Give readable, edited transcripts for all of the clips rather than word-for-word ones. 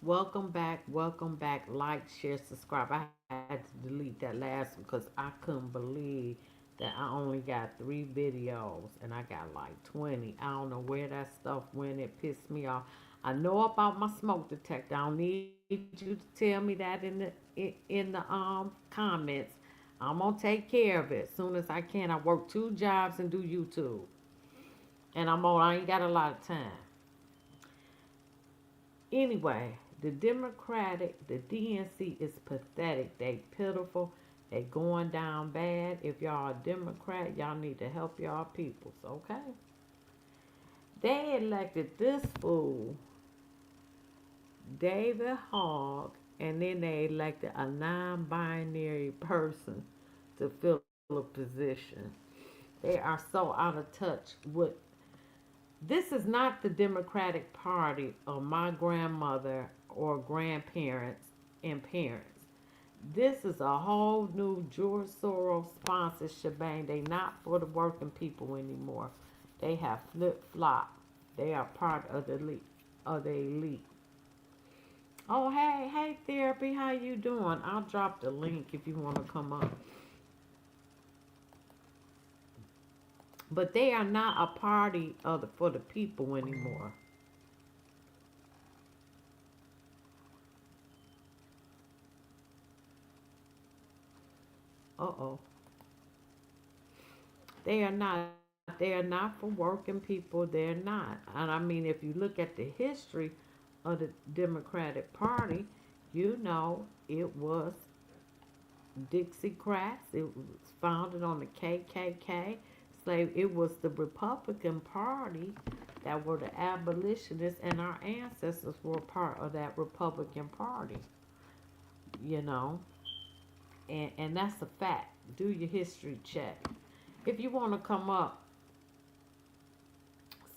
welcome back. Like, share, subscribe. I had to delete that last one because I couldn't believe that I only got 3 videos and I got like 20. I don't know where that stuff went. It pissed me off. I know about my smoke detector. I don't need you to tell me that in the comments. I'm gonna take care of it as soon as I can. I work 2 jobs and do YouTube, and I ain't got a lot of time. Anyway, the DNC is pathetic. They pitiful. They going down bad. If y'all a Democrat, y'all need to help y'all peoples, okay? They elected this fool, David Hogg, and then they elected a non-binary person to fill a position. They are so out of touch with. This is not the Democratic Party of my grandmother or grandparents and parents. This is a whole new George Soros sponsored shebang. They not for the working people anymore. They have flip flop. They are part of the elite. Oh hey therapy, how you doing? I'll drop the link if you want to come up. But they are not a party for the people anymore. Uh oh. They are not. They are not for working people. They're not. And I mean, if you look at the history of the Democratic Party, you know it was Dixiecrats. It was founded on the KKK. Slave. It was the Republican Party that were the abolitionists, and our ancestors were part of that Republican Party. You know, and that's a fact. Do your history check. If you want to come up,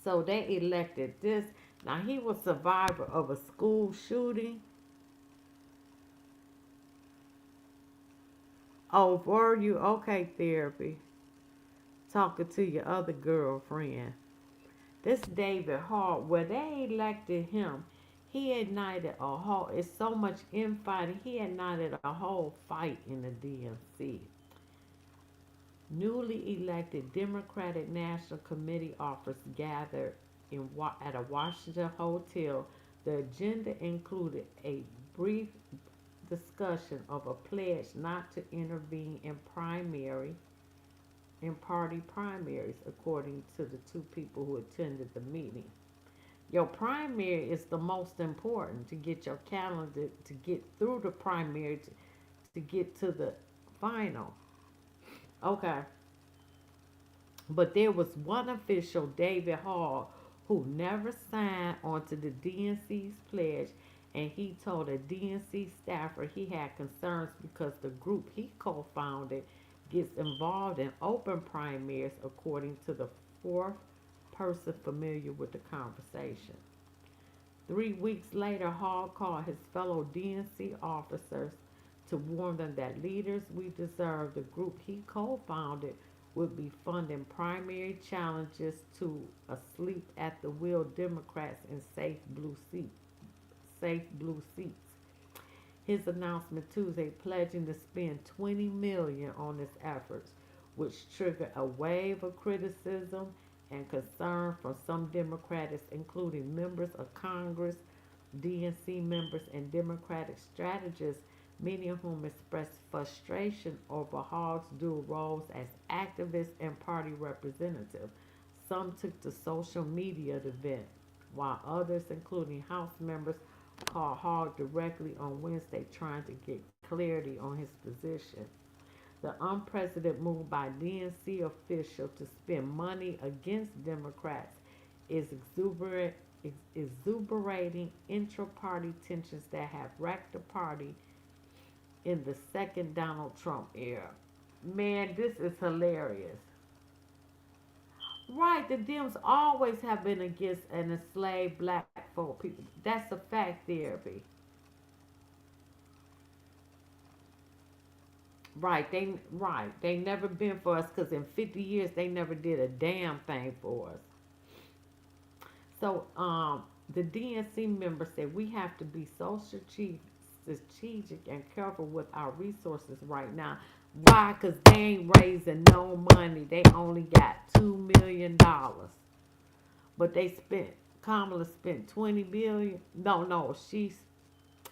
so they elected this. Now he was survivor of a school shooting. Oh, were you okay? Therapy. Talking to your other girlfriend. This David Hart, where they elected him, he ignited a whole. It's so much infighting. He ignited a whole fight in the DNC. Newly elected Democratic National Committee officers gathered at a Washington hotel. The agenda included a brief discussion of a pledge not to intervene in party primaries, according to the 2 people who attended the meeting. Your primary is the most important to get your calendar to get through the primary to get to the final. Okay, but there was one official, David Hall, who never signed onto the DNC's pledge, and he told a DNC staffer he had concerns because the group he co founded gets involved in open primaries, according to the fourth person familiar with the conversation. 3 weeks later, Hall called his fellow DNC officers to warn them that Leaders We Deserve, the group he co founded, would be funding primary challenges to asleep at the wheel Democrats in safe blue seats. His announcement Tuesday pledging to spend 20 million dollars on his efforts, which triggered a wave of criticism and concern from some Democrats, including members of Congress, DNC members, and Democratic strategists, many of whom expressed frustration over Hogg's dual roles as activist and party representative. Some took to social media to vent, while others, including House members, called Hogg directly on Wednesday trying to get clarity on his position. The unprecedented move by DNC official to spend money against Democrats is exuberating intra-party tensions that have wrecked the party in the second Donald Trump era. Man, this is hilarious. Right, the Dems always have been against an enslaved black folk people. That's a fact, therapy. They never been for us because in 50 years they never did a damn thing for us. So The DNC member said we have to be so strategic and careful with our resources right now. Why? Because they ain't raising no money. They only got $2 million, but they spent. Kamala spent 20 billion. No, no, she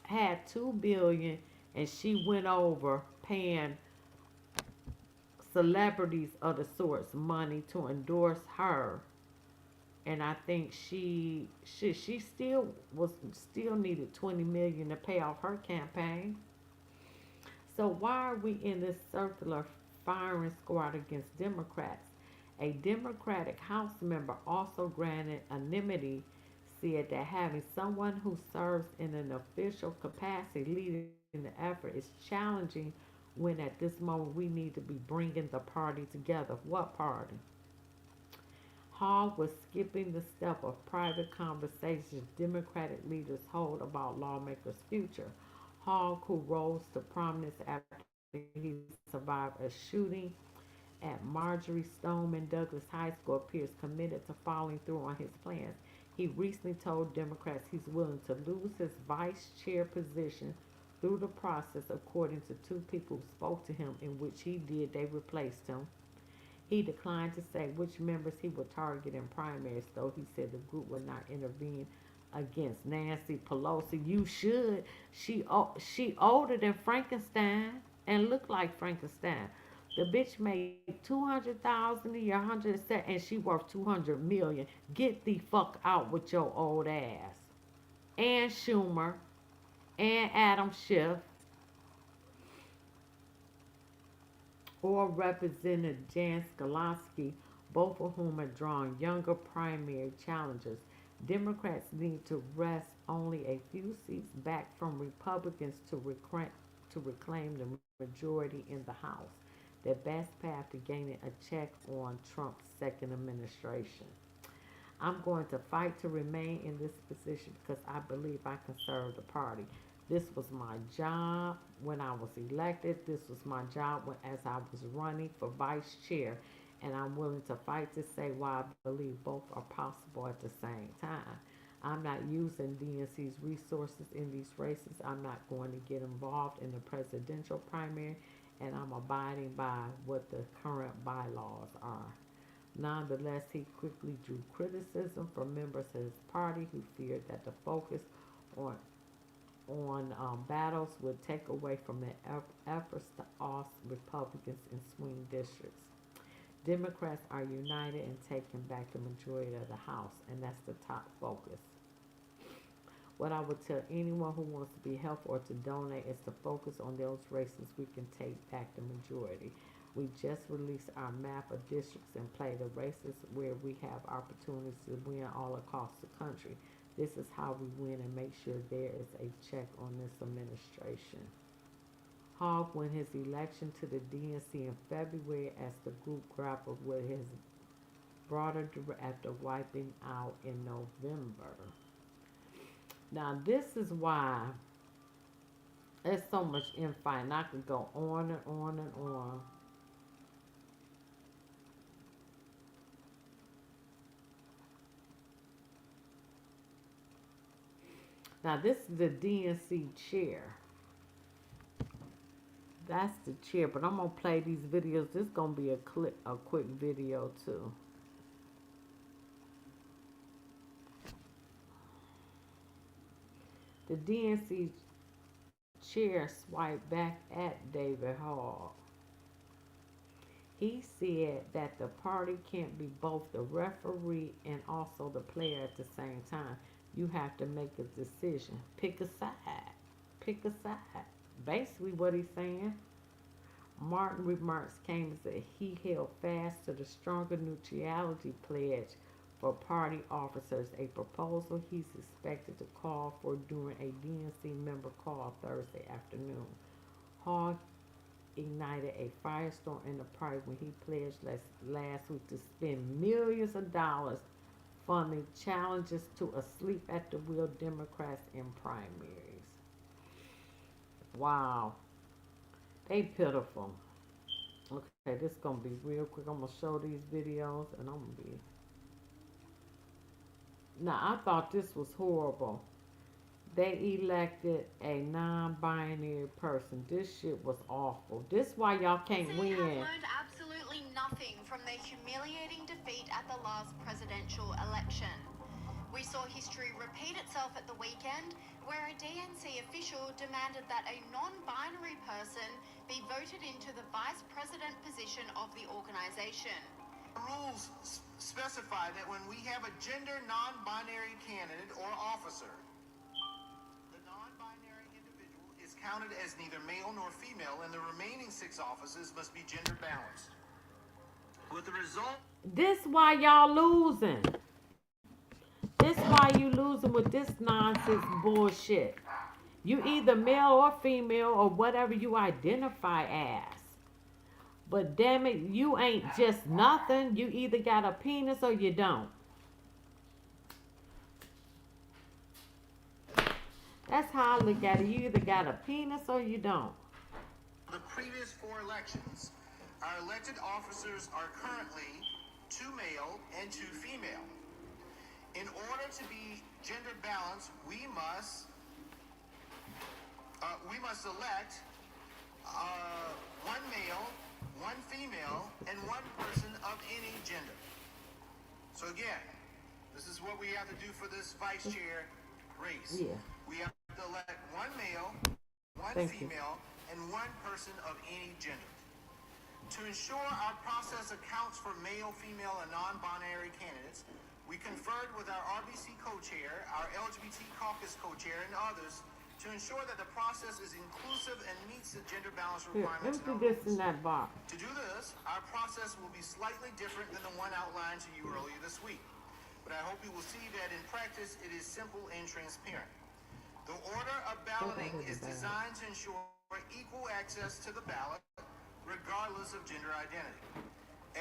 had 2 billion, and she went over paying celebrities of the sorts money to endorse her. And I think she still needed 20 million to pay off her campaign. So why are we in this circular firing squad against Democrats? A Democratic House member also granted anonymity said that having someone who serves in an official capacity leading the effort is challenging when at this moment we need to be bringing the party together. What party? Hall was skipping the step of private conversations Democratic leaders hold about lawmakers' future. Hall, who rose to prominence after he survived a shooting at Marjory Stoneman Douglas High School, appears committed to following through on his plans. He recently told Democrats he's willing to lose his vice chair position through the process, according to two people who spoke to him, in which he did, they replaced him. He declined to say which members he would target in primaries, though he said the group would not intervene against Nancy Pelosi. You should. She older than Frankenstein and looked like Frankenstein. The bitch made 200,000 a year, 100, and she worth 200 million. Get the fuck out with your old ass. And Schumer and Adam Schiff or Representative Jan Scalosky, both of whom are drawing younger primary challengers. Democrats need to wrest only a few seats back from Republicans to reclaim the majority in the House. The best path to gaining a check on Trump's second administration. I'm going to fight to remain in this position because I believe I can serve the party. This was my job when I was elected. This was my job as I was running for vice chair. And I'm willing to fight to say why I believe both are possible at the same time. I'm not using DNC's resources in these races. I'm not going to get involved in the presidential primary, and I'm abiding by what the current bylaws are. Nonetheless, he quickly drew criticism from members of his party who feared that the focus on battles would take away from their efforts to oust Republicans in swing districts. Democrats are united in taking back the majority of the House, and that's the top focus. What I would tell anyone who wants to be helpful or to donate is to focus on those races we can take back the majority. We just released our map of districts and play the races where we have opportunities to win all across the country. This is how we win and make sure there is a check on this administration. Hogg won his election to the DNC in February as the group grappled with his broader after wiping out in November. Now, this is why there's so much infighting. I could go on and on and on. Now, this is the DNC chair. That's the chair, but I'm gonna play these videos. This is gonna be a quick video too. The DNC chair swiped back at David Hall. He said that the party can't be both the referee and also the player at the same time. You have to make a decision. Pick a side. Pick a side. Basically, what he's saying. Martin remarks came as that he held fast to the stronger neutrality pledge for party officers, a proposal he's expected to call for during a DNC member call Thursday afternoon. Hall ignited a firestorm in the party when he pledged last week to spend millions of dollars funding challenges to asleep at the wheel Democrats in primaries. Wow, they pitiful. Okay, this is gonna be real quick. I'm gonna show these videos, and I'm gonna be Now, I thought this was horrible. They elected a non-binary person. This shit was awful. This why y'all Gen can't Z has win. learned absolutely nothing from their humiliating defeat at the last presidential election. We saw history repeat itself at the weekend, where a DNC official demanded that a non binary person be voted into the vice president position of the organisation. Rules specify that when we have a gender non-binary candidate or officer, the non-binary individual is counted as neither male nor female, and the remaining 6 offices must be gender balanced. With the result, This why y'all losing. This why you losing with this nonsense bullshit. You either male or female or whatever you identify as. But damn it, you ain't just nothing. You either got a penis or you don't. That's how I look at it. You either got a penis or you don't. the previous 4 elections, our elected officers are currently 2 male and 2 female. In order to be gender balanced, we must elect 1 male, 1 female, and 1 person of any gender. So again, this is what we have to do for this vice chair race. Yeah. We have to elect 1 male, 1 Thank you. female, and 1 person of any gender. To ensure our process accounts for male, female, and non-binary candidates, we conferred with our RBC co-chair, our LGBT caucus co-chair, and others to ensure that the process is inclusive and meets the gender balance Here, let requirements me in our put this in rules. that box. To do this, our process will be slightly different than the one outlined to you earlier this week. But I hope you will see that in practice it is simple and transparent. The order of balloting is designed to ensure equal access to the ballot, regardless of gender identity.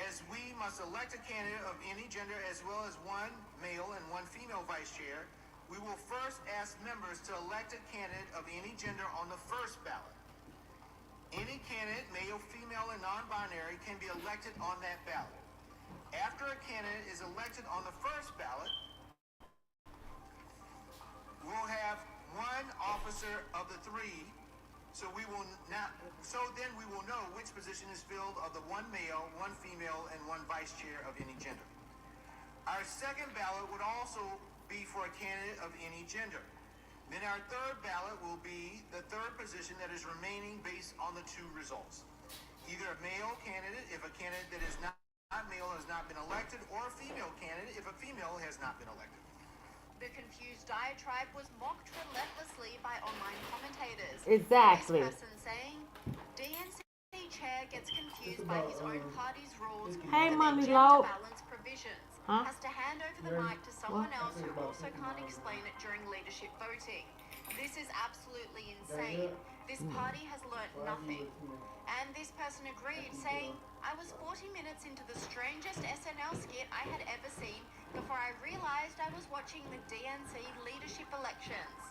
As we must elect a candidate of any gender as well as 1 male and 1 female vice chair, we will first ask members to elect a candidate of any gender on the first ballot. Any candidate, male, female, and non-binary, can be elected on that ballot. After a candidate is elected on the first ballot, we'll have 1 officer of the 3. So then we will know which position is filled of the 1 male, 1 female, and 1 vice chair of any gender. Our second ballot would also be for a candidate of any gender. Then our third ballot will be the third position that is remaining based on the 2 results. Either a male candidate if a candidate that is not male has not been elected, or a female candidate if a female has not been elected. The confused diatribe was mocked relentlessly by online commentators. Exactly. This person saying, DNC chair gets confused by his own party's rules Hey, for Money their Low. gender balance provisions. Huh? Has to hand over the mic to someone else who also can't explain it during leadership voting. This is absolutely insane. This party has learnt nothing. And this person agreed, saying, I was 40 minutes into the strangest SNL skit I had ever seen before I realized I was watching the DNC leadership elections.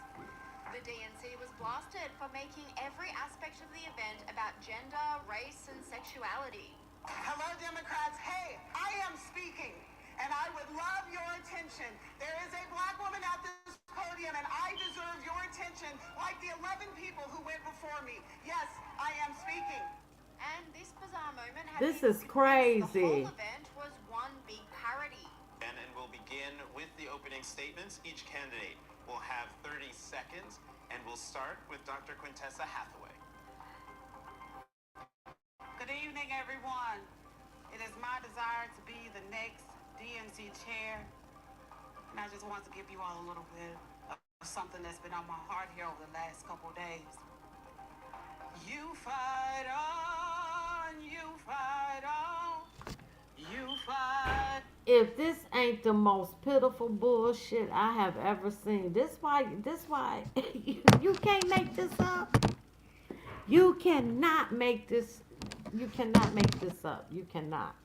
The DNC was blasted for making every aspect of the event about gender, race, and sexuality. Hello, Democrats. Hey, I am speaking, and I would love your attention. There is a black woman at this podium, and I deserve your attention like the 11 people who went before me. Yes, I am speaking. And this bizarre moment had This people is convinced crazy. The whole event was one big parody. And we'll begin with the opening statements. Each candidate will have 30 seconds, and we'll start with Dr. Quintessa Hathaway. Good evening, everyone. It is my desire to be the next DNC chair, and I just want to give you all a little bit of something that's been on my heart here over the last couple days. You fight on, you fight on, you fight. If this ain't the most pitiful bullshit I have ever seen, this why you can't make this up. You cannot make this. You cannot make this up. You cannot.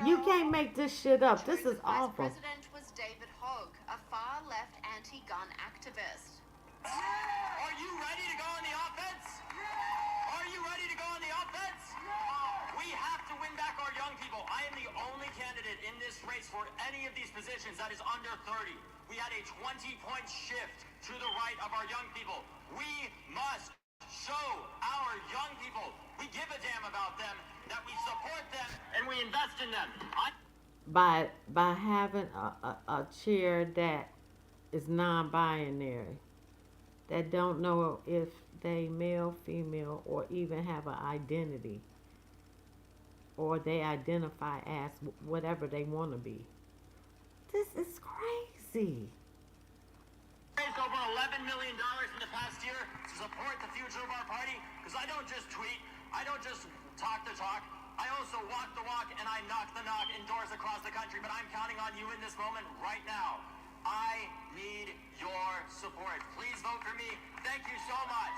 You can't make this shit up. This is Chosen Vice awful. President was David Hogg, a far-left anti-gun activist. Are you ready to go on the offense? Are you ready to go on the offense? We have to win back our young people. I am the only candidate in this race race for any of these positions that is under 30. We had a 20-point shift to the right of our young people. We must show our young people we give a damn about them, that we support them, and we invest in them. By having a chair that is non-binary, that don't know if they male, female, or even have an identity, or they identify as whatever they want to be. This is crazy. Raised over $11 million in the past year to support the future of our party, because I don't just tweet, I don't just talk the talk, I also walk the walk and I knock the knock in doors across the country, but I'm counting on you in this moment right now. I need your support. Please vote for me. Thank you so much.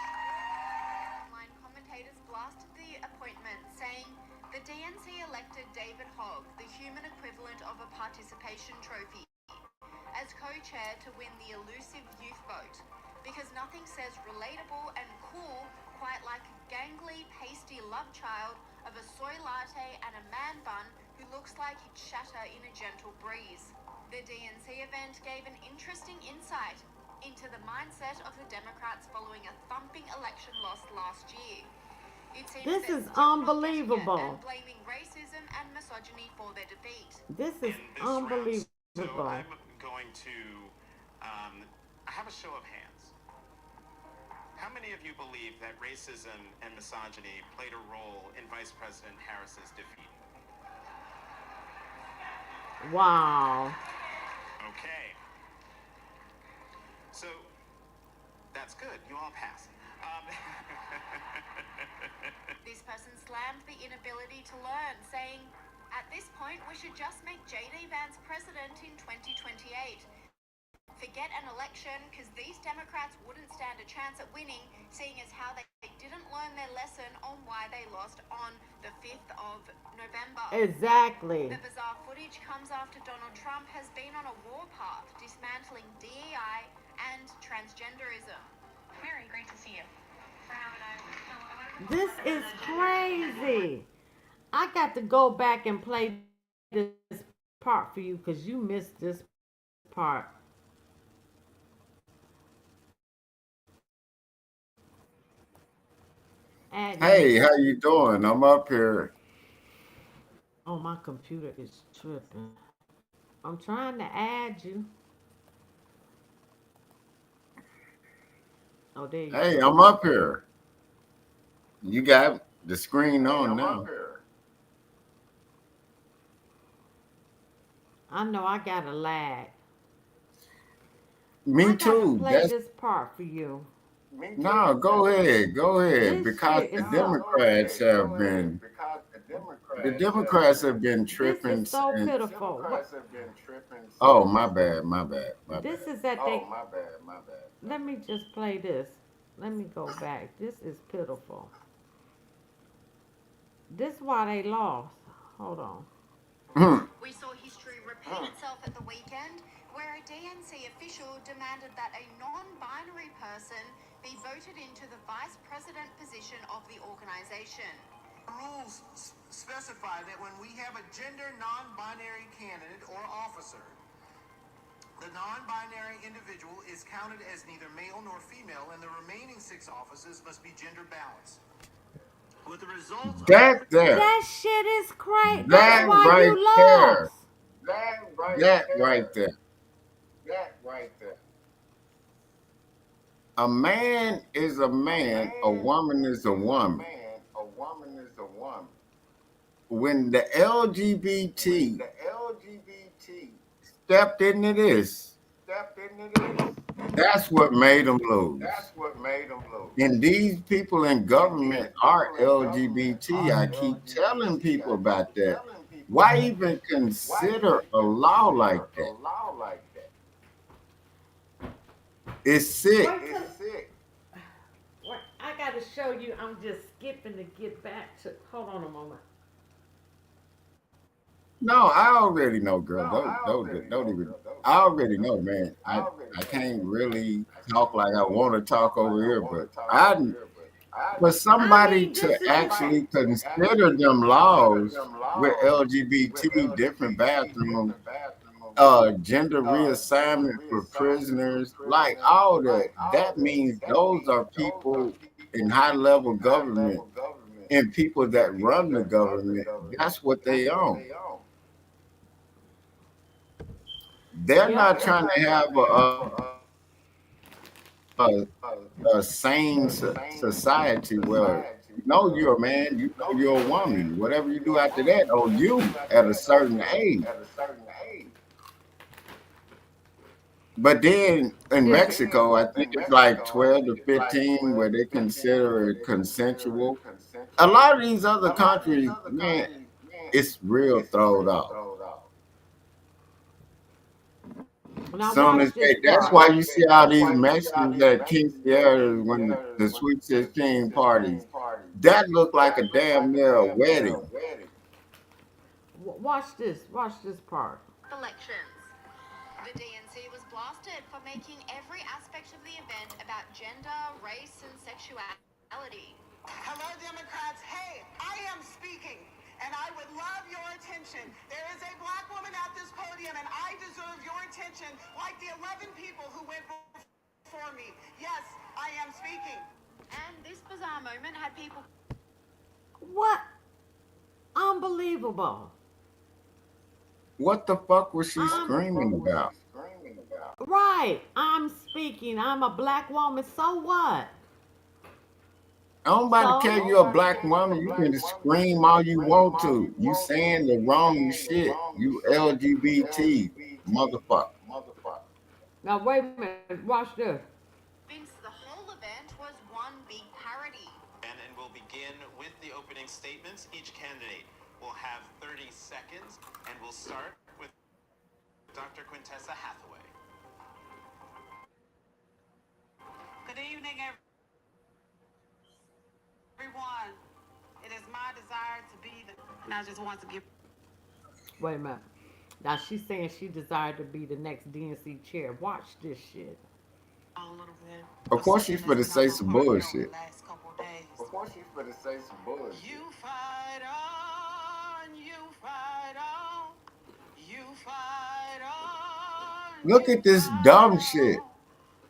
Online commentators blasted the appointment, saying the DNC elected David Hogg, the human equivalent of a participation trophy, as co-chair to win the elusive youth vote, because nothing says relatable and cool quite like a gangly, pasty love child of a soy latte and a man bun who looks like he'd shatter in a gentle breeze. The DNC event gave an interesting insight into the mindset of the Democrats following a thumping election loss last year. It seems This they're is still not getting it unbelievable. and blaming racism and misogyny for their defeat. This is in this round. So unbelievable. I'm going to have a show of hands. How many of you believe that racism and misogyny played a role in Vice President Harris's defeat? Wow. Okay. So that's good. You all pass. This person slammed the inability to learn, saying, at this point, we should just make J.D. Vance president in 2028. Forget an election, because these Democrats wouldn't stand a chance at winning, seeing as how they didn't learn their lesson on why they lost on the 5th of November. Exactly. The bizarre footage comes after Donald Trump has been on a warpath, dismantling DEI and transgenderism. Mary, great to see you. This is crazy. I got to go back and play this part for you because you missed this part. Hey, how you doing? I'm up here. Oh, my computer is tripping. I'm trying to add you. Oh, there you Hey, go. I'm up here. You got the screen on now. I know I got a lag. Me I got to too. play this part for you. No, go ahead. Go ahead. This Because shit the is so, Democrats have been this tripping is so since. pitiful. Oh, my bad. My bad. My This bad. is that they. Let me just play this. Let me go back. This is pitiful. This is why they lost. Hold on. We saw history repeat itself at the weekend, where a DNC official demanded that a non-binary person be voted into the vice president position of the organization. The rules specify that when we have a gender non-binary candidate or officer, the non-binary individual is counted as neither male nor female, and the remaining 6 offices must be gender balanced. With the results That there. That shit is crazy. That That's why right you there. lost. That right there. A man is a man. A woman is a woman. When the LGBT stepped into this, that's what made them lose. And these people in government are LGBT. I keep telling people about that. Why even consider a law like that? It's sick. Wait, I got to show you. I'm just skipping to get back to. Hold on a moment. No, I already know, girl. Don't even. I already know, man. I can't really talk like I want to talk over here, but For somebody mean, to this is actually consider them laws with LGBT, different bathrooms, gender reassignment for prisoners, like all that, that means those are people in high level government and people that run the government. That's what they own. They're yep. not trying to have a sane society where you know you're a man, you know you're a woman. Whatever you do after that, or you at a certain age. But then in It's Mexico, I think it's like 12 to 15 where they consider it consensual. A lot of these other countries, man, it's real throwed off. now Soon watch as this that's part. why you see all these Mexicans at quinceañeras when the Sweet 16 parties. That looked like a damn near wedding. Watch this. Watch this part. Elections. The DNC was blasted for making every aspect of the event about gender, race, and sexuality. Hello, Democrats. Hey, I am speaking, and I would love your attention. There is a black woman at this podium, and I deserve your attention like the 11 people who went before me. Yes, I am speaking. And this bizarre moment had people What? Unbelievable. What the fuck was she screaming about? Right. I'm speaking. I'm a black woman. So what? I'm about to So tell you, a black woman, you can scream all you want to. You saying the wrong shit. You LGBT motherfucker. now wait a minute. Watch this. convinced the whole event was one big parody. And we'll begin with the opening statements. Each candidate will have 30 seconds, and we'll start with Dr. Quintessa Hathaway. Good evening, everyone. It is my desire to be the, and I just want to give. Wait a minute. Now she's saying she desired to be the next DNC chair. Watch this shit. A little bit. Of course she's something finna that's say been some on my heart bullshit. the last couple days. bullshit. You fight on, you fight on, you fight on. Look you at this fight dumb on. shit.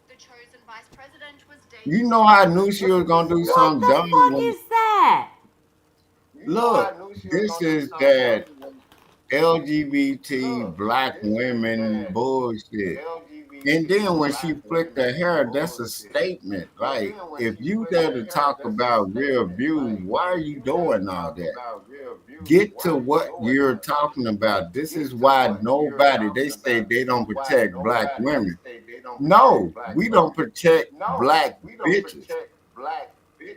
The chosen vice president was You David. know I knew she was gonna do What something the dumb. fuck is that? Look, this is that LGBT black women bullshit. And then when she flicked her hair, that's a statement. Like, if you there to talk about real views, why are you doing all that? Get to what you're talking about. This is why nobody, they say they don't protect black women. No, we don't protect black bitches.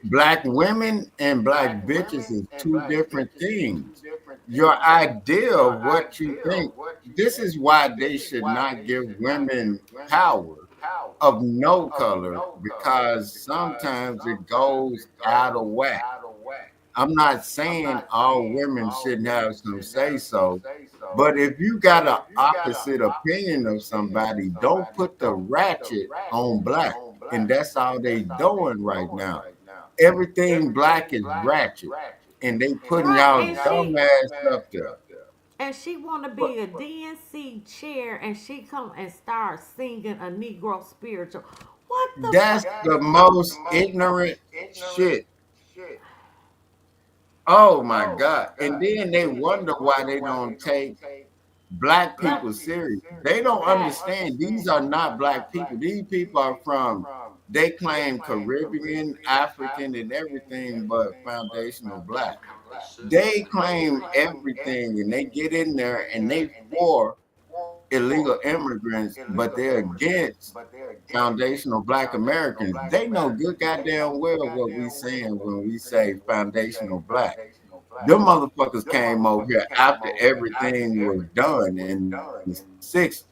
Black women and black bitches is two different things. Your idea of what you think, this is why they should not give women power of no color, because sometimes it goes out of whack. I'm not saying all women shouldn't have some say so, but if you got an opposite opinion of somebody, don't put the ratchet on black. And that's all they doing right now. Everything black is ratchet, and they putting Right, y'all and dumb she ass up there. and she want to be a DNC chair, and she come and start singing a Negro spiritual. What the That's fuck? the most ignorant shit. Oh my God. And then they wonder why they don't take black people serious. They don't understand these are not black people. These people are from, they claim Caribbean, African, and everything but foundational black. They claim everything and they get in there and they for illegal immigrants, but they're against foundational black Americans. They know good goddamn well what we saying when we say foundational black. Them motherfuckers came over here after everything was done in the 60s.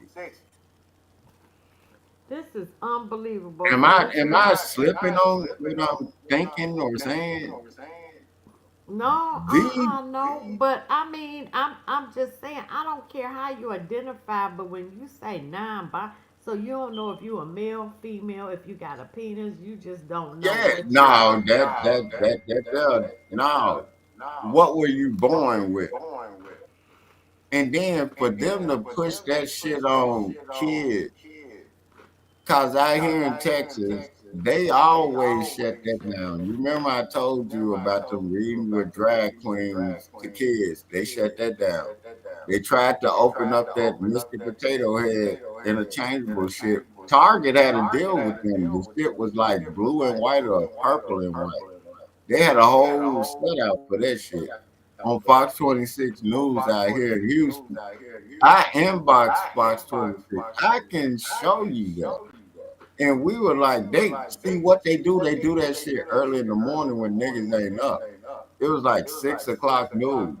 This is unbelievable. Am I slipping on what I'm thinking or saying? No, These no. But I mean, I'm just saying. I don't care how you identify, but when you say non-bi, So you don't know if you a male, female, if you got a penis. You just don't know Yeah, what you are. no, no. What were you born with? And then for them to push that shit on kids, cause out here in Texas, they always shut that down. You remember I told you about them reading with drag queens to kids. They shut that down. They tried to open up that Mr. Potato Head interchangeable shit. Target had to deal with them. The shit was like blue and white or purple and white. They had a whole set out for that shit. On Fox 26 News out here in Houston, I inboxed Fox 26. I can show you that. And we were like, they see what they do. They do that shit early in the morning when niggas ain't up. It was like 6 o'clock news.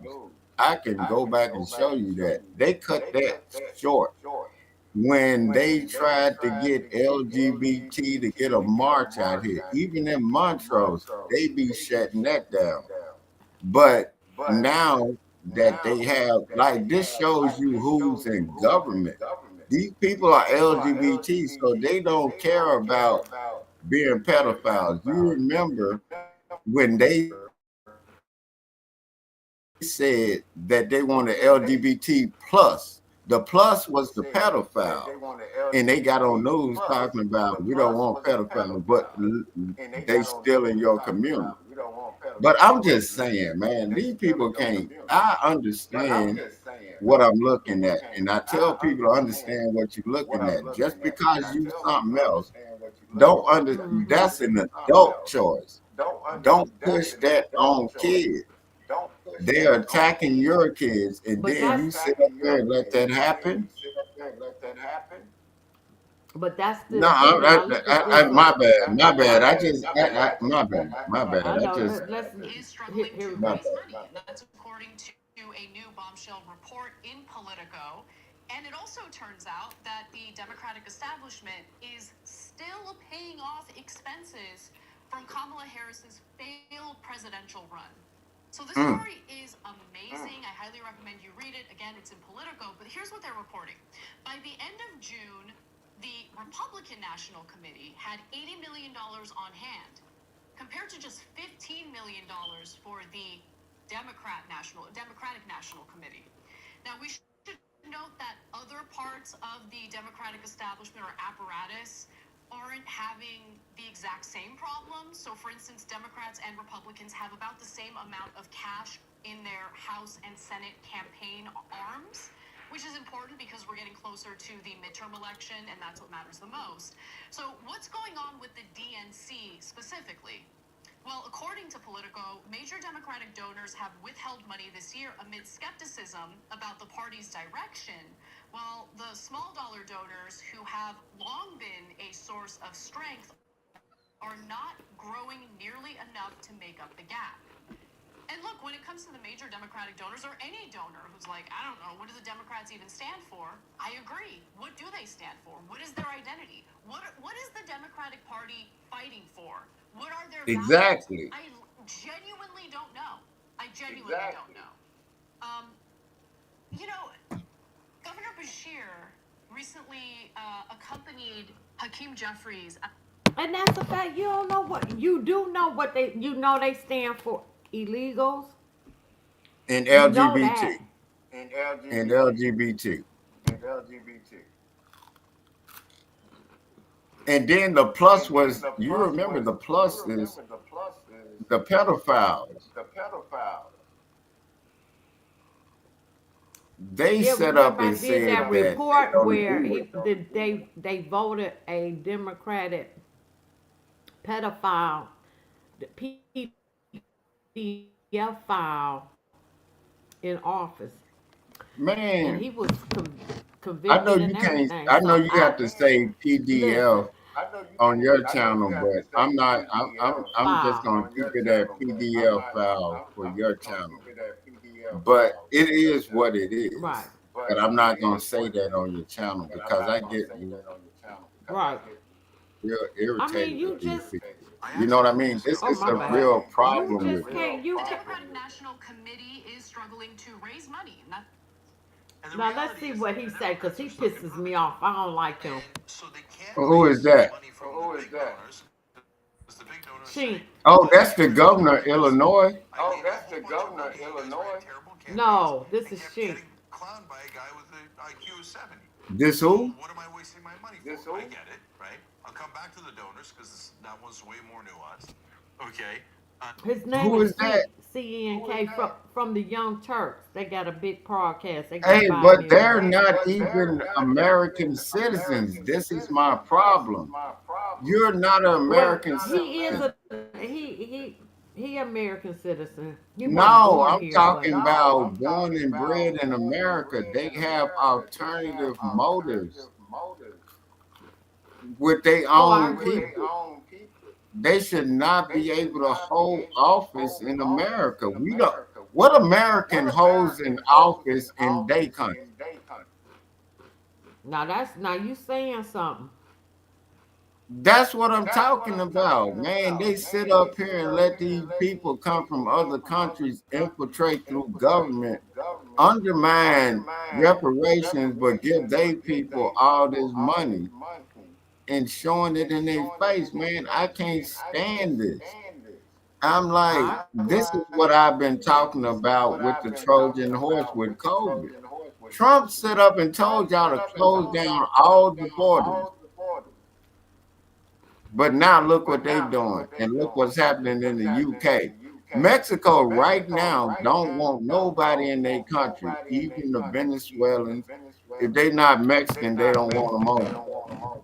I can go back and show you that. They cut that short. When they tried to get LGBT to get a march out here, even in Montrose, they be shutting that down. But now that they have, like, this shows you who's in government. These people are LGBT, so they don't care about being pedophiles. You remember when they said that they wanted LGBT plus. The plus was the pedophile. And they got on news talking about we don't want pedophiles, but they still in your community. But I'm just saying, man, these people can't. I understand what I'm looking at. And I tell people to understand what you're looking at. Just because you something else, don't that's an adult choice. Don't push that on kids. They're attacking your kids, and But then you sit up there and let that happen. But that's the No, thing. I look at this. my bad. My bad. I I know. just, Let's Is struggling to here we my go. raise money. And that's according to a new bombshell report in Politico. And it also turns out that the Democratic establishment is still paying off expenses from Kamala Harris's failed presidential run. So this story is amazing. I highly recommend you read it. Again, it's in Politico, but here's what they're reporting. By the end of June, the Republican National Committee had $80 million on hand, compared to just $15 million for the Democratic National Committee. Now, we should note that other parts of the Democratic establishment or apparatus aren't having the exact same problems. So, for instance, Democrats and Republicans have about the same amount of cash in their House and Senate campaign arms, which is important because we're getting closer to the midterm election, and that's what matters the most. So what's going on with the DNC specifically? Well, according to Politico, major Democratic donors have withheld money this year amid skepticism about the party's direction, while the small dollar donors, who have long been a source of strength, are not growing nearly enough to make up the gap. And look, when it comes to the major Democratic donors, or any donor who's like, I don't know, what do the Democrats even stand for? I agree. What do they stand for? What is their identity? What is the Democratic Party fighting for? What are their exactly. values? I genuinely don't know. Don't know. You know, Governor Beshear recently accompanied Hakeem Jeffries. And that's a fact. You don't know what you do know what they they stand for. Illegals And you know LGBT. that. And LGBT. And then the plus was, you remember the plus is the pedophiles. They Yeah, set up remember I and did said that that report don't where do it. they voted a Democratic pedophile, the pedophile in office, and Man, he was I convicted know and you can't, everything. I know So you have to say listen, PDL on your channel, but I'm not, I'm just file, gonna keep it at PDL file for your channel. But it is what it right, is. But I'm not gonna say that on your channel because I get right. real I irritated mean, you with these just people. You know what I mean? This oh is my a bad. real You problem just with can't. You The can't. Democratic National Committee is struggling to raise money. And the Now let's reality see is what that he the say, because he Democrats are stuck in pisses me poverty. off. I don't like him. And so they can't Who is raise that? money from the big donors. Because the big donors She, say, Oh, well, that's the here's governor of because Illinois. I gave you a whole bunch of money. You guys ran terrible campaigns no, this and is kept she. getting clowned by a guy with an IQ of 70. This So who? what am I wasting my money for? I get it, right? I'll come back to the donors because that one's way more nuanced. Okay. His name Who is is that? C-E-N-K from the Young Turks. They got a big podcast. They got Hey, 5 but million. they're not even American citizens. This is my problem. You're not an Well, American he is citizen. he American citizen. He wasn't No, born I'm here, but talking about born and bred in America. They have alternative motives with their oh, I own agree. people. They should not be able to hold office in America. We don't. What American holds an office in their country? Now you saying something. That's what I'm talking about, man. They sit up here and let these people come from other countries infiltrate through government, undermine reparations, but give their people all this money and showing it in their face, man. I can't stand this. I'm like, this is what I've been talking about with the Trojan horse with COVID. Trump stood up and told y'all to close down all the borders. But now look what they're doing, and look what's happening in the UK. Mexico right now don't want nobody in their country, even the Venezuelans. If they not Mexican, they don't want them over.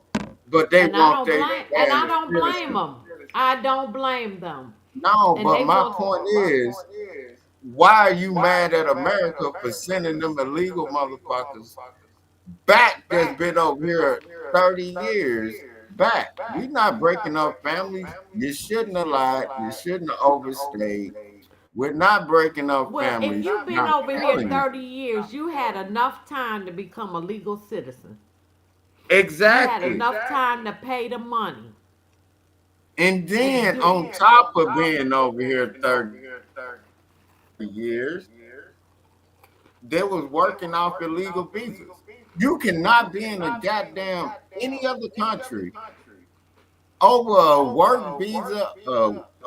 But they want their And I don't blame them. I don't blame them. No, And but they my want point is, why are you mad at America for sending them illegal motherfuckers back that's been over here 30 years back? We not breaking up families. You shouldn't have lied. You shouldn't have overstayed. We're not breaking up well, if families. you've been I'm over here telling you. 30 years, you had enough time to become a legal citizen. Exactly. You had enough time to pay the money. And then on top of being over here 30 years, they was working off illegal visas. You cannot be in a goddamn any other country over a work visa,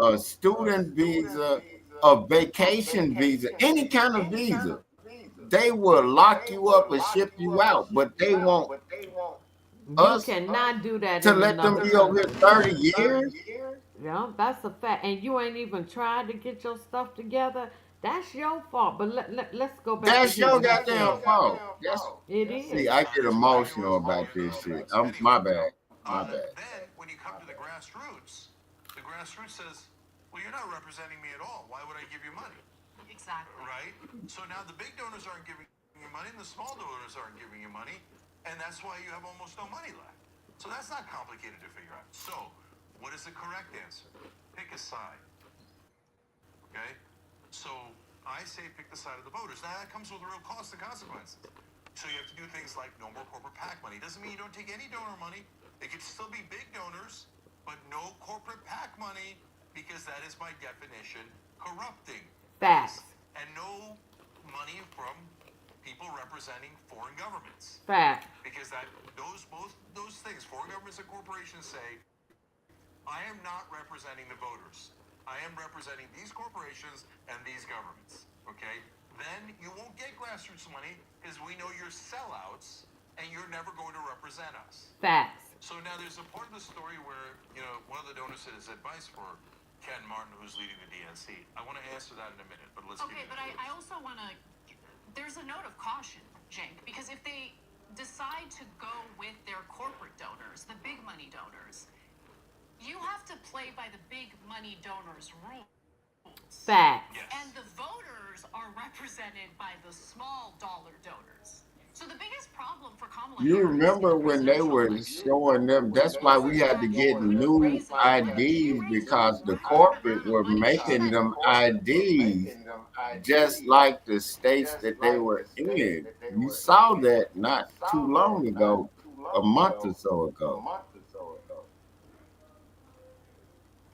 a student visa, a vacation visa, any kind of visa. They will lock you up and ship you out, but they want us You cannot do that to in let them another be over here country. 30 years. Yeah, that's a fact. And you ain't even tried to get your stuff together. That's your fault. But let's go back That's to your what you goddamn said. fault. It is. See, I get emotional about this shit. My bad. My bad. Then, when you come to the grassroots says, well, you're not representing me at all. Why would I give you money? Exactly. Right? So now the big donors aren't giving you money, and the small donors aren't giving you money, and that's why you have almost no money left. So that's not complicated to figure out. So, what is the correct answer? Pick a side. Okay? So, I say pick the side of the voters. Now, that comes with a real cost and consequences. So you have to do things like no more corporate PAC money. Doesn't mean you don't take any donor money. It could still be big donors, but no corporate PAC money, because that is by definition corrupting. Facts. And no money from people representing foreign governments. Fact. Because both those things, foreign governments and corporations say, I am not representing the voters. I am representing these corporations and these governments. Okay? Then you won't get grassroots money because we know you're sellouts and you're never going to represent us. Facts. So now there's a part of the story where, one of the donors said his advice for Ken Martin, who's leading the DNC. I want to answer that in a minute, but let's Okay, but I also want to. There's a note of caution, Cenk, because if they decide to go with their corporate donors, the big money donors, you have to play by the big money donors' rules. Facts. Yes. And the voters are represented by the small dollar donors. So the biggest problem for Kamala You Harris remember in the when they presidential were election showing them, that's why we had to get new IDs, because the corporate were making them IDs just like the states that they were in. You saw that not too long ago, a month or so ago.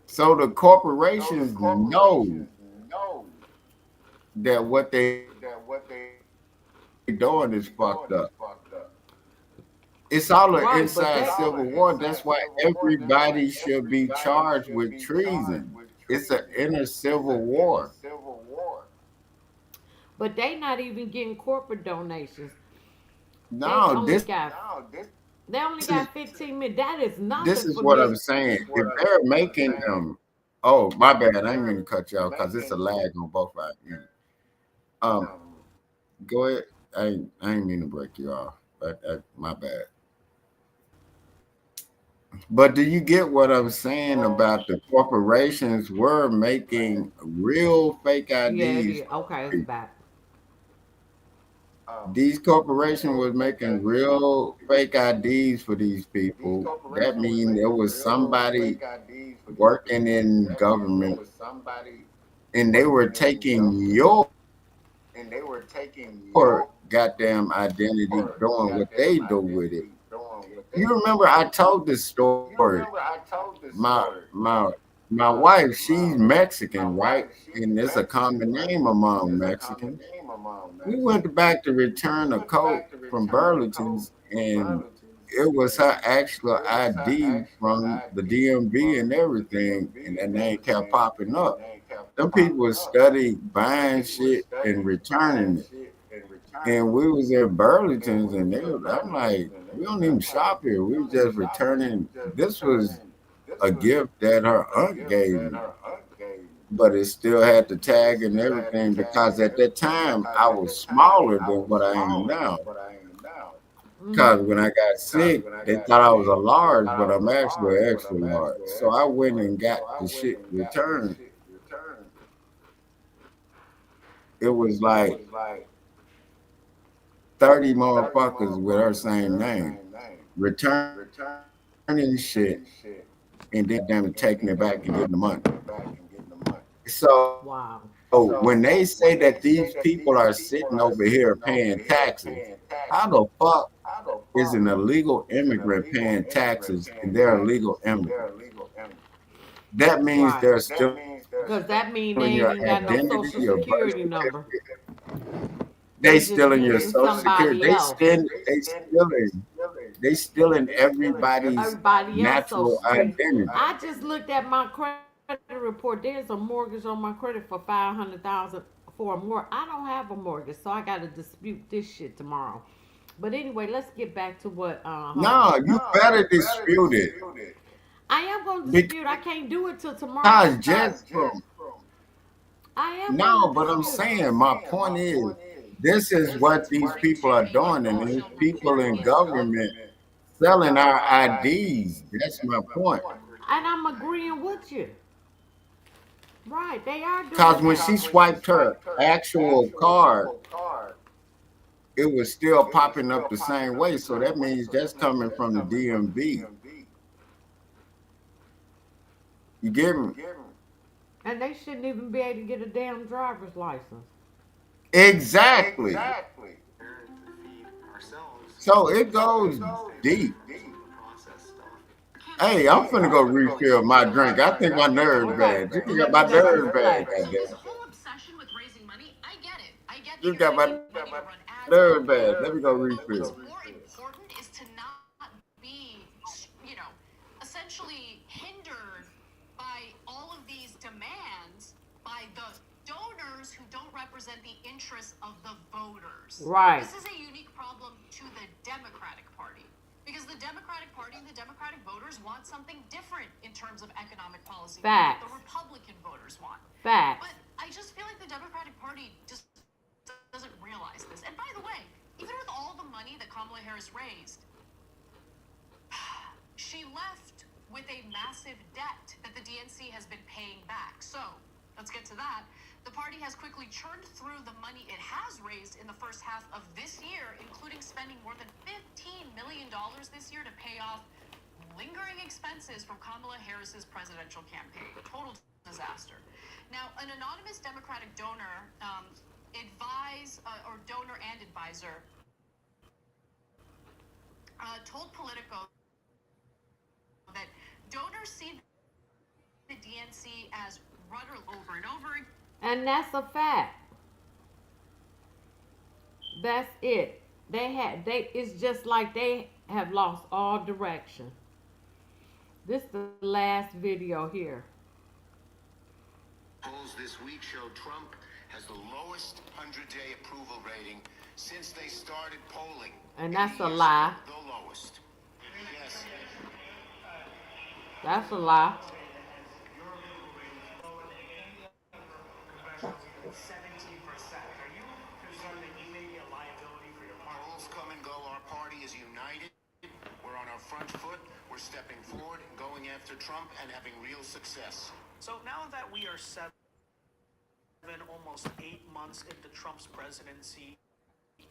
So the corporations know that what they doing is fucked up. It's all an Right, but inside that civil war. That's why everybody should be charged with treason. It's an inner civil war. but they not even getting corporate donations. They No, only got they only this is got 15 million. That is this nothing is for what me. I'm saying. If they're making them, oh my bad, I ain't mean to cut you off because it's a lag on both our ends. Um, go ahead. I ain't mean to break you off, but my bad. But do you get what I'm saying about the corporations were making real fake Yeah, it IDs? is. Okay, it's back. These corporations was making real fake IDs for these people. That means there was somebody working in government and they were taking your goddamn identity, doing what they do with it. You remember I told this story. My my my wife, she's Mexican, right? And it's a common name among Mexicans. We went back to return a coat from Burlington's, and it was her actual ID from the DMV and everything, and that name kept popping up. Them people was study buying shit and returning it. And we was in Burlington's, and I'm like, we don't even shop here. We was just returning. This was a gift that her aunt gave me, but it still had the tag and everything because at that time I was smaller than what I am now. Because when I got sick, they thought I was a large, but I'm actually an extra large. So I went and got the shit returned. It was like 30 motherfuckers with her same name returning shit and then damn it taking it back and getting the money. So Wow. when they say that these people are sitting over here paying taxes, how the fuck is an illegal immigrant paying taxes and they're a legal immigrant? That means Right. they're still Because that means they in ain't your even got no social identity, your birth security number. certificate. They They just still in your using social security. somebody else. They still in everybody's Everybody else social natural security. identity. I just looked at my credit report. There's a mortgage on my credit for 500,000 for a mortgage. I don't have a mortgage, so I got to dispute this shit tomorrow. But anyway, let's get back to what. Hold on. No, you better dispute it. I am going to dispute. I can't do it till tomorrow. Because just from I am no, going but to I'm dispute. saying my point is this is what these people are doing, and these people in government selling our IDs. That's my point. And I'm agreeing with you. Right, they are doing Because when that. she swiped her actual card, it was still popping up the same way. So that means that's coming from the DMV. You get me? And they shouldn't even be able to get a damn driver's license. Exactly. So it goes deep. Hey, I'm finna go refill my drink. I think my nerves bad. You got my nerves bad, goddamn. This whole obsession with raising money, I get it. I get that You you're got my making money to run ads. nerves bad. Let me go But refill. what's more important is to not be, essentially hindered by all of these demands by the donors who don't represent the interests of the voters. Right. This is a unique problem to the Democratic Party. Because the Democratic Party and the Democratic voters want something different in terms of economic policy than Facts. what the Republican voters want. Facts. But I just feel like the Democratic Party just doesn't realize this. And by the way, even with all the money that Kamala Harris raised, she left with a massive debt that the DNC has been paying back. So let's get to that. The party has quickly churned through the money it has raised in the first half of this year, including spending more than $15 million this year to pay off lingering expenses from Kamala Harris's presidential campaign. Total disaster. Now, an anonymous Democratic donor, donor and advisor, told Politico that donors see the DNC as rudder over and over again. And that's a fact. that's it. It's just like they have lost all direction. This is the last video here. Polls this week show Trump has the lowest 100-day approval rating since they started polling. And that's 80 a years lie. ago, the lowest. Yes. That's a lie. 17%. Are you concerned that you may be a liability for your party? Polls come and go. Our party is united. We're on our front foot. We're stepping forward and going after Trump and having real success. So now that we are almost 8 months into Trump's presidency,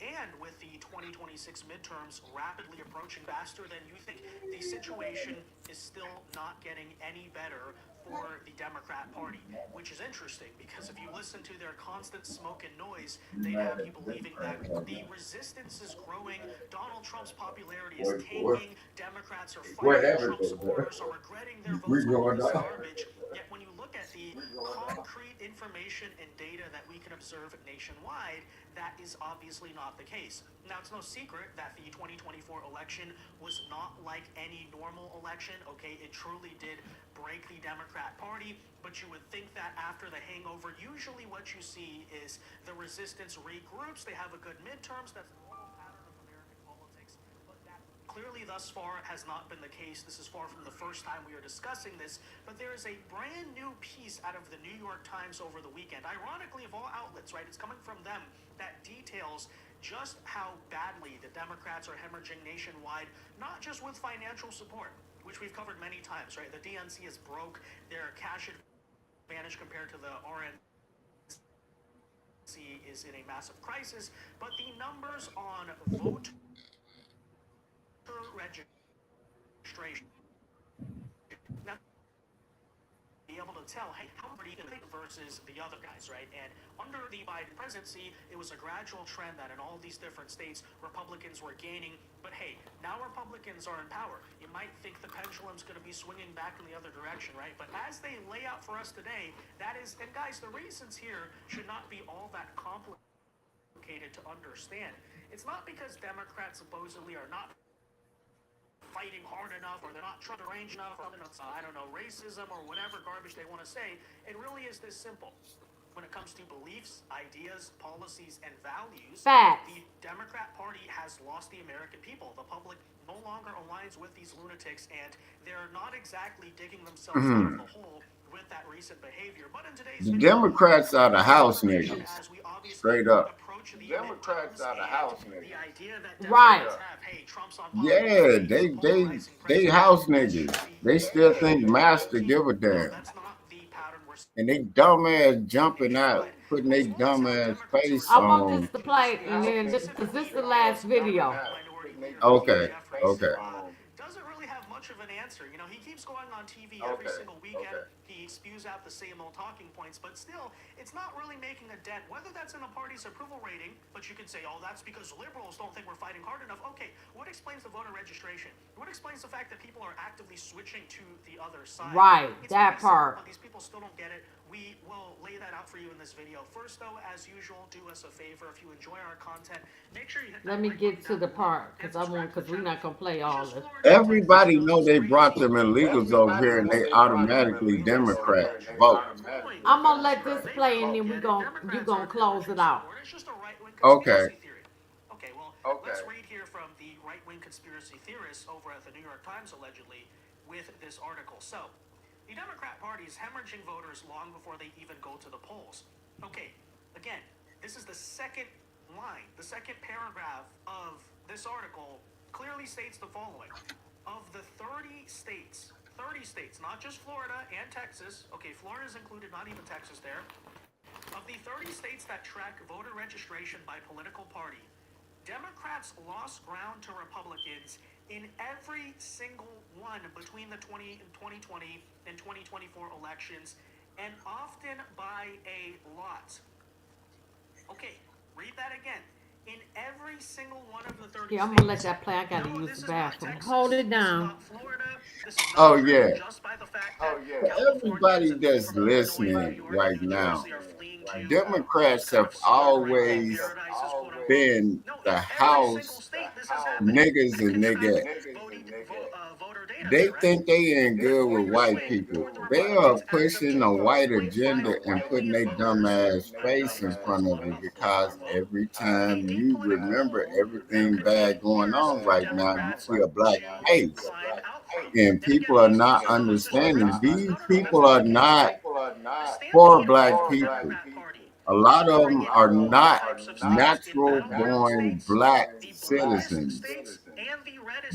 and with the 2026 midterms rapidly approaching faster than you think, the situation is still not getting any better for the Democrat Party, which is interesting because if you listen to their constant smoke and noise, they have you believing that the resistance is growing, Donald Trump's popularity is tanking, Democrats are fighting, Trump supporters are regretting their votes for this garbage. Yet when you look at the concrete information and data that we can observe nationwide, that is obviously not the case. Now, it's no secret that the 2024 election was not like any normal election. Okay, it truly did break the Democrat Party, but you would think that after the hangover, usually what you see is the resistance regroups, they have a good midterms. That's a normal pattern of American politics, but that clearly thus far has not been the case. This is far from the first time we are discussing this, but there is a brand new piece out of the New York Times over the weekend, ironically of all outlets, right? It's coming from them, that details just how badly the Democrats are hemorrhaging nationwide, not just with financial support, which we've covered many times, right? The DNC is broke, their cash advantage compared to the RNC is in a massive crisis, but the numbers on voter registration, now be able to tell, hey, how many versus the other guys, right? And under the Biden presidency, it was a gradual trend that in all these different states, Republicans were gaining. But hey, now Republicans are in power. You might think the pendulum's going to be swinging back in the other direction, right? But as they lay out for us today, that is, and guys, the reasons here should not be all that complicated to understand. It's not because Democrats supposedly are not fighting hard enough, or they're not trying to range enough, or I don't know, racism or whatever garbage they want to say. It really is this simple. When it comes to beliefs, ideas, policies, and values, Facts. the Democrat Party has lost the American people. The public no longer aligns with these lunatics, and they're not exactly digging themselves out of the hole with that recent behavior. But in today's The video, Democrats are the house niggas. as we obviously Straight up. approach the Democrats are the midterms house and niggas. the idea that Right. Democrats have, hey, Trump's on Yeah, they house niggas. They still think master give a damn. That's not the pattern we're And they dumbass jumping out, putting they dumbass face I want on. this to play, and then because this is the last video. Okay, okay. Doesn't really have much of an answer. You know, he keeps going on TV every single weekend. He spews out the same old talking points, but still, it's not really making a dent. Whether that's in a party's approval rating, but you can say, oh, that's because liberals don't think we're fighting hard enough. Okay, what explains the voter registration? What explains the fact that people are actively switching to the other side? Right, It's that pretty simple, part. but these people still don't get it. We will lay that out for you in this video. First, though, as usual, do us a favor. If you enjoy our content, make sure you hit Let that me like get button to the down below part, and because we're not gonna play all Just this. Florida, Everybody Texas, know they those brought them crazy illegals over here and they automatically Democrat vote. I'm gonna let this play, and then you gonna close it out. It's just a right-wing Okay. conspiracy theory. Okay, well, let's read here from the right-wing conspiracy theorists over at the New York Times, allegedly, with this article. So, the Democrat Party is hemorrhaging voters long before they even go to the polls. Okay, again, this is the second line, the second paragraph of this article clearly states the following. Of the 30 states, not just Florida and Texas, okay, Florida is included, not even Texas there. Of the 30 states that track voter registration by political party, Democrats lost ground to Republicans in every single one between the 2020 and 2024 elections, and often by a lot. Okay, read that again. In every single one of the 30 Yeah, I'm states. gonna let that play. I gotta No, use this the is not bathroom. Texas. Hold it This is down. not Florida. This is not Oh, Georgia, yeah. just by the fact that Everybody Californians and that's people from Illinois, listening New York, right New now, Jersey are fleeing Democrats have always been the house niggas and niggas. They think they in good with white people. They are pushing a white agenda and putting their dumb ass face in front of it because every time you remember everything bad going on right now, you see a black face. And people are not understanding. These people are not for black people. A lot of them are not natural born black citizens.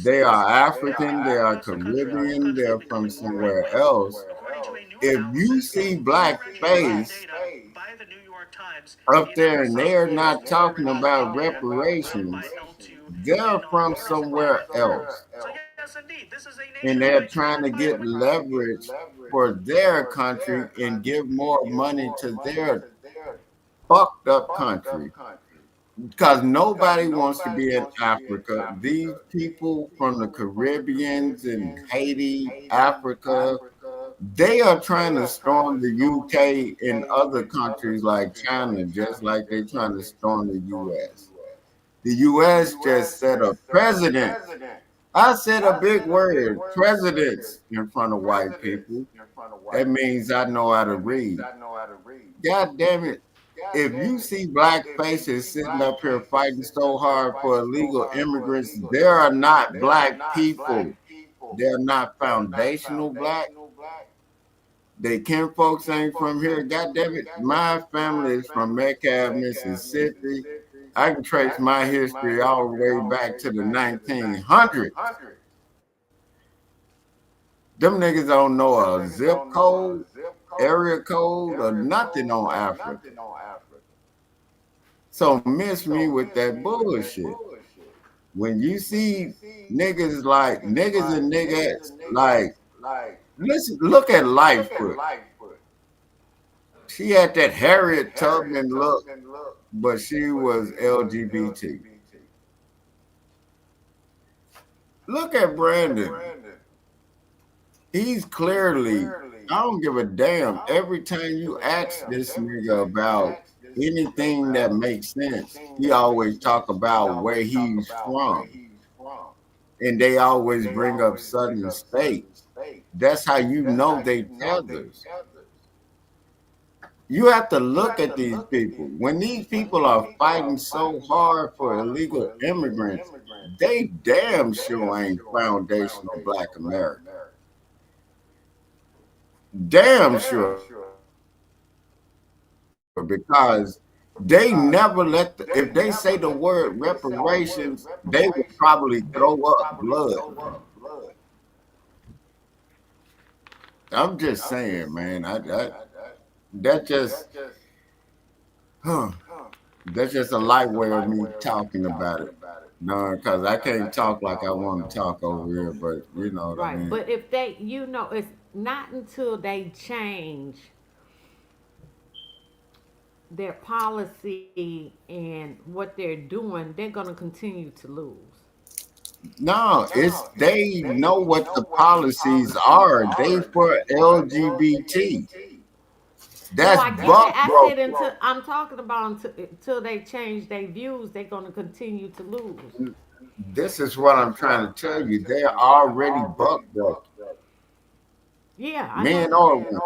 They are African, they are Caribbean, they're from somewhere else. If you see black face up there and they're not talking about reparations, they're from somewhere else. And they're trying to get leverage for their country and give more money to their fucked up country. Because nobody wants to be in Africa. These people from the Caribbeans and Haiti, Africa, they are trying to storm the UK and other countries like China, just like they're trying to storm the US. The US just said a president. I said a big word, presidents, in front of white people. That means I know how to read. God damn it. If you see black faces sitting up here fighting so hard for illegal immigrants, they are not black people. They're not foundational black. They kinfolks ain't from here. God damn it. My family is from Metcalfe, Mississippi. I can trace my history all the way back to the 1900s. Them niggas don't know a zip code, area code, or nothing on Africa. So miss me with that bullshit. When you see niggas like niggas and niggas like, listen, look at Lightfoot. She had that Harriet Tubman look, but she was LGBT. Look at Brandon. He's clearly, I don't give a damn. Every time you ask this nigga about anything that makes sense, he always talk about where he's from. And they always bring up Southern states. That's how you know they tethers. You have to look at these people. When these people are fighting so hard for illegal immigrants, they damn sure ain't foundational black America. Damn sure. Because they never let, if they say the word reparations, they would probably throw up blood. I'm just saying, man. That's just a light way of me talking about it. No, because I can't talk like I want to talk over here, but you know what I mean. But if they, it's not until they change their policy and what they're doing, they're going to continue to lose. No, it's they know what the policies are. They for LGBT. That's I said until I'm talking about until they change their views, they're going to continue to lose. This is what I'm trying to tell you. They're already buck broke. Yeah, men or women.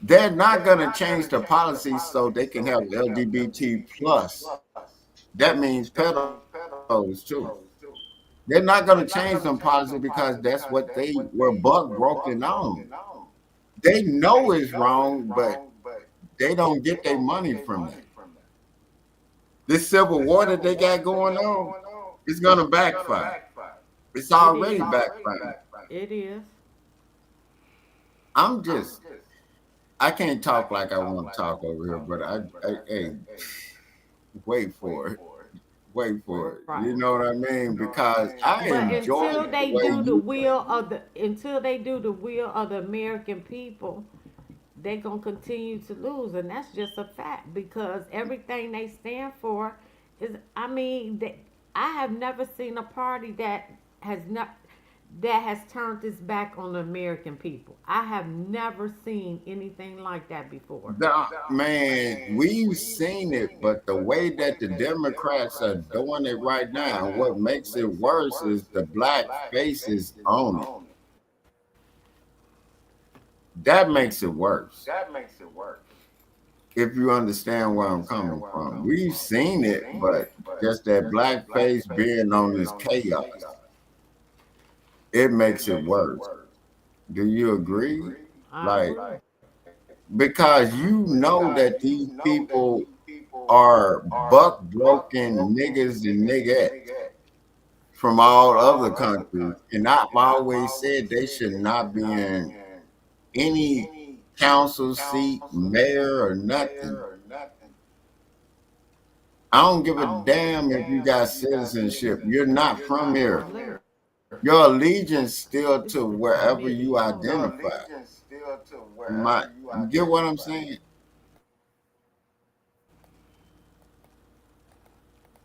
They're not going to change the policy so they can have LGBT plus. That means pedos too. They're not going to change them policy because that's what they were buck broken on. They know it's wrong, but they don't get their money from it. This civil war that they got going on is going to backfire. It's already backfiring. It is. I can't talk like I want to talk over here, but hey, wait for it. Wait for it. Right. You know what I mean? Because I enjoy until they do the will of the American people, they're gonna continue to lose, and that's just a fact. Because everything they stand for is, I have never seen a party that has not. that has turned its back on the American people. I have never seen anything like that before. Man, we've seen it, but the way that the Democrats are doing it right now, what makes it worse is the black faces on it. That makes it worse. If you understand where I'm coming from. We've seen it, but just that black face being on this chaos, it makes it worse. Do you agree? Like, because you know that these people are buck broken niggas and niggettes from all other countries, and I've always said they should not be in any council seat, mayor, or nothing. I don't give a damn if you got citizenship. You're not from here. Your allegiance still to wherever you identify. You get what I'm saying?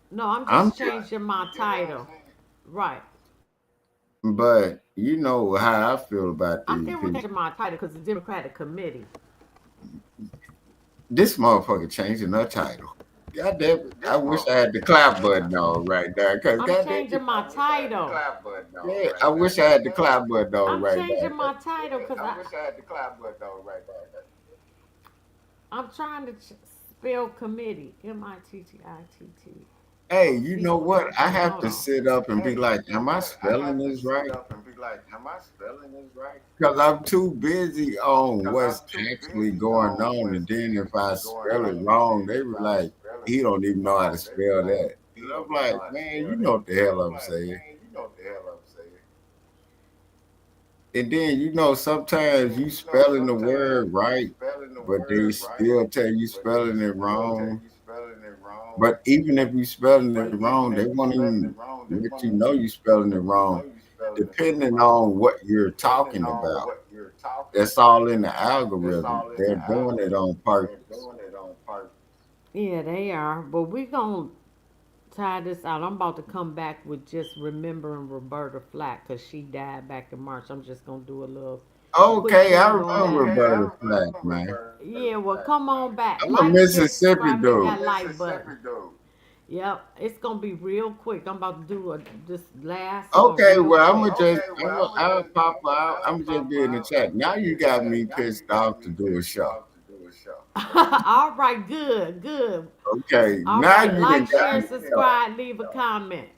No, I'm just changing my title. Right. But you know how I feel about I these think we're people. changing my title because the Democratic Committee. This motherfucker changing her title. God damn it. I wish I had the clap button on right there. I'm changing my title. Yeah, I wish I had the clap button on I'm right there. changing my title because I wish I had the clap button on right there. I'm trying to spell committee. Mittitt. Hey, you know what? I have to sit up and be like, am I spelling this right? Because I'm too busy on what's actually going on. And then if I spell it wrong, they were like, he don't even know how to spell that. And I'm like, man, you know what the hell I'm saying. And then, you know, sometimes you spelling the word right, but they still tell you spelling it wrong. But even if you spelling it wrong, they won't even let you know you spelling it wrong, depending on what you're talking about. That's all in the algorithm. They're doing it on purpose. Yeah, they are. But we're going to tie this out. I'm about to come back with just remembering Roberta Flack because she died back in March. I'm just going to do a little. Okay, I remember Roberta Flack, man. Yeah, well, come on back. I'm a Mississippi dude. That like button. Yep, it's gonna be real quick. I'm about to do this last. Okay, well, I'll pop out. I'm just be in the chat. Now you got me pissed off to do a show. All right, good. Okay, All now right, you like, can share, subscribe, leave a comment.